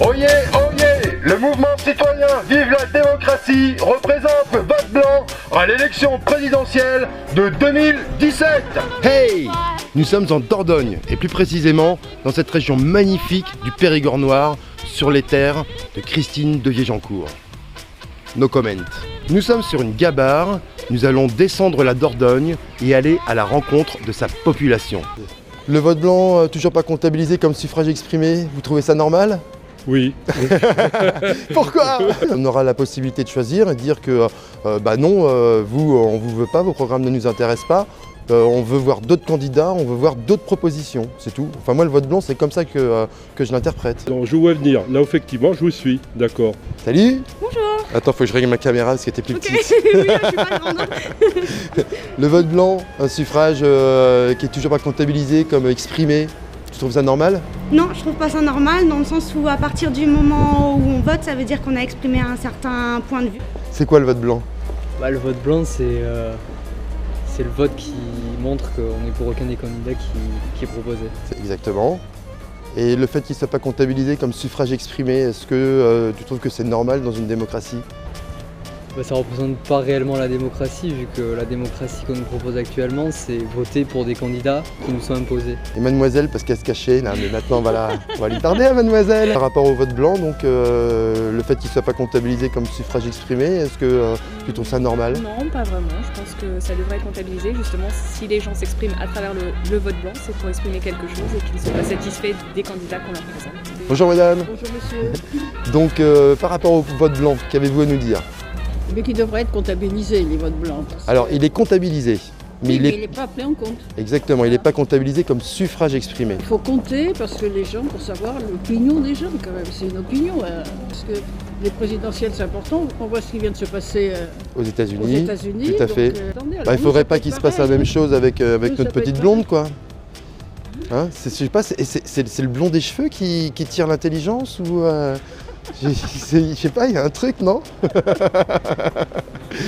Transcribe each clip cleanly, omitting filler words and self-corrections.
Oyez, oyez, le mouvement citoyen Vive la démocratie représente le vote blanc à l'élection présidentielle de 2017. Hey! Nous sommes en Dordogne, et plus précisément dans cette région magnifique du Périgord noir, sur les terres de Christine de Viégeancourt. No comment. Nous sommes sur une gabarre, nous allons descendre la Dordogne et aller à la rencontre de sa population. Le vote blanc, toujours pas comptabilisé comme suffrage exprimé, vous trouvez ça normal ? Oui. Pourquoi ? On aura la possibilité de choisir et de dire que non, vous, on vous veut pas, vos programmes ne nous intéressent pas. On veut voir d'autres candidats, on veut voir d'autres propositions, c'est tout. Enfin moi le vote blanc c'est comme ça que je l'interprète. Non, je vois venir. Là effectivement je vous suis, d'accord. Salut. Bonjour. Attends, faut que je règle ma caméra parce qu'elle était plus Ok, petite. oui, je suis pas grande. Le vote blanc, un suffrage qui est toujours pas comptabilisé comme exprimé, tu trouves ça normal ? Non, je trouve pas ça normal dans le sens où à partir du moment où on vote, ça veut dire qu'on a exprimé un certain point de vue. C'est quoi le vote blanc ? Le vote blanc, c'est le vote qui montre qu'on n'est pour aucun des candidats qui est proposé. Exactement. Et le fait qu'il ne soit pas comptabilisé comme suffrage exprimé, est-ce que tu trouves que c'est normal dans une démocratie ? Ça ne représente pas réellement la démocratie, vu que la démocratie qu'on nous propose actuellement, c'est voter pour des candidats qui nous sont imposés. Et mademoiselle, parce qu'elle se cachait, non, mais maintenant on va lui tarder à mademoiselle. Par rapport au vote blanc, donc le fait qu'il ne soit pas comptabilisé comme suffrage exprimé, est-ce que tu trouves ça normal ? Non, pas vraiment. Je pense que ça devrait être comptabilisé. Justement, si les gens s'expriment à travers le vote blanc, c'est pour exprimer quelque chose et qu'ils ne sont pas satisfaits des candidats qu'on leur présente. Bonjour madame. Bonjour monsieur. Donc par rapport au vote blanc, qu'avez-vous à nous dire ? Mais qui devrait être comptabilisé, les votes blancs. Alors il est comptabilisé, mais il mais est... il n'est pas pris en compte. Exactement, il n'est pas comptabilisé comme suffrage exprimé. Il faut compter parce que les gens, pour savoir l'opinion des gens quand même, c'est une opinion. Parce que les présidentielles c'est important, on voit ce qui vient de se passer Aux aux États-Unis. États-Unis. Tout à fait. Attendez, Il ne faudrait pas qu'il se passe la même chose avec ça notre peut petite être blonde, quoi. Hein, je sais pas, c'est le blond des cheveux qui tire l'intelligence ou je sais pas, il y a un truc, non?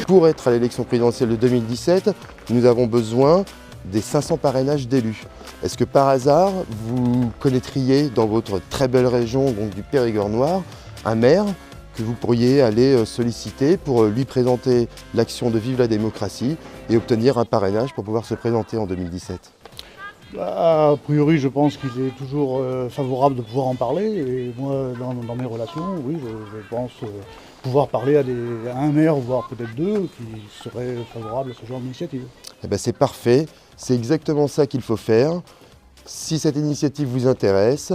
Pour être à l'élection présidentielle de 2017, nous avons besoin des 500 parrainages d'élus. Est-ce que par hasard, vous connaîtriez dans votre très belle région donc du Périgord noir un maire que vous pourriez aller solliciter pour lui présenter l'action de Vive la démocratie et obtenir un parrainage pour pouvoir se présenter en 2017? A priori, je pense qu'il est toujours favorable de pouvoir en parler. Et moi, dans mes relations, oui, je pense pouvoir parler à un maire, voire peut-être deux, qui seraient favorables à ce genre d'initiative. Eh ben, c'est parfait, c'est exactement ça qu'il faut faire. Si cette initiative vous intéresse,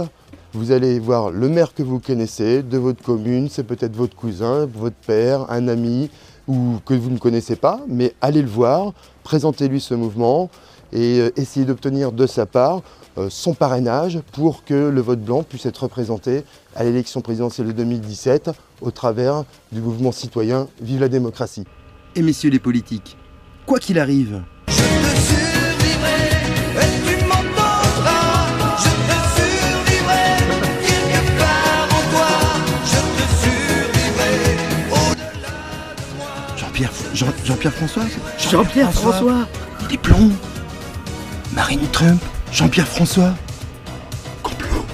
vous allez voir le maire que vous connaissez, de votre commune, c'est peut-être votre cousin, votre père, un ami, ou que vous ne connaissez pas, mais allez le voir, présentez-lui ce mouvement, et essayer d'obtenir de sa part son parrainage pour que le vote blanc puisse être représenté à l'élection présidentielle de 2017 au travers du mouvement citoyen Vive la démocratie. Et messieurs les politiques, quoi qu'il arrive, je te survivrai et tu m'entendras. Je te survivrai quelque part en toi. Je te survivrai au-delà de moi. Jean-Pierre François. Jean-Pierre François. Il est blond. Marine Trump, Jean-Pierre François. Complot.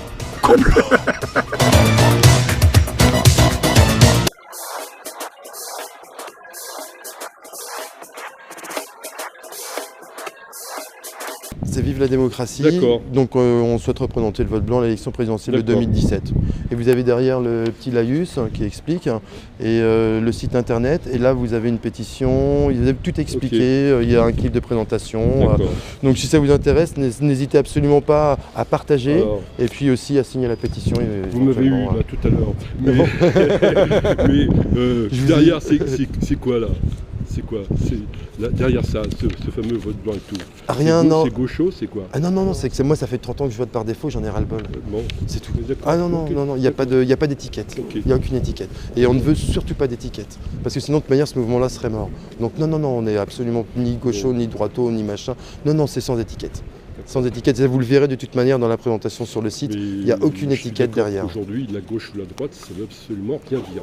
C'est Vive la démocratie. D'accord. Donc on souhaite représenter le vote blanc à l'élection présidentielle de D'accord. 2017. Et vous avez derrière le petit laïus qui explique et le site internet. Et là vous avez une pétition, ils avez tout expliqué, il y a un clip de présentation. D'accord. Donc si ça vous intéresse, n'hésitez absolument pas à partager Alors, et puis aussi à signer la pétition. vous m'avez eu éventuellement, là, tout à l'heure. Mais Je vous derrière, c'est quoi là? C'est quoi? Derrière ça, ce fameux vote blanc et tout. Rien, C'est non. C'est gaucho, c'est quoi? Ah non, c'est que moi ça fait 30 ans que je vote par défaut, j'en ai ras le bol. Bon, C'est tout. d'accord. Ah non, Ok. il n'y a pas d'étiquette. Ok. Il n'y a aucune étiquette. Et on ne veut surtout pas d'étiquette. Parce que sinon, de toute manière, ce mouvement-là serait mort. Donc non, on n'est absolument ni gaucho, ni droito, ni machin. Non, c'est sans étiquette. Sans étiquette. Et vous le verrez de toute manière dans la présentation sur le site. Mais Il n'y a aucune je suis étiquette d'accord derrière. Aujourd'hui, la gauche ou la droite, ça ne veut absolument rien dire.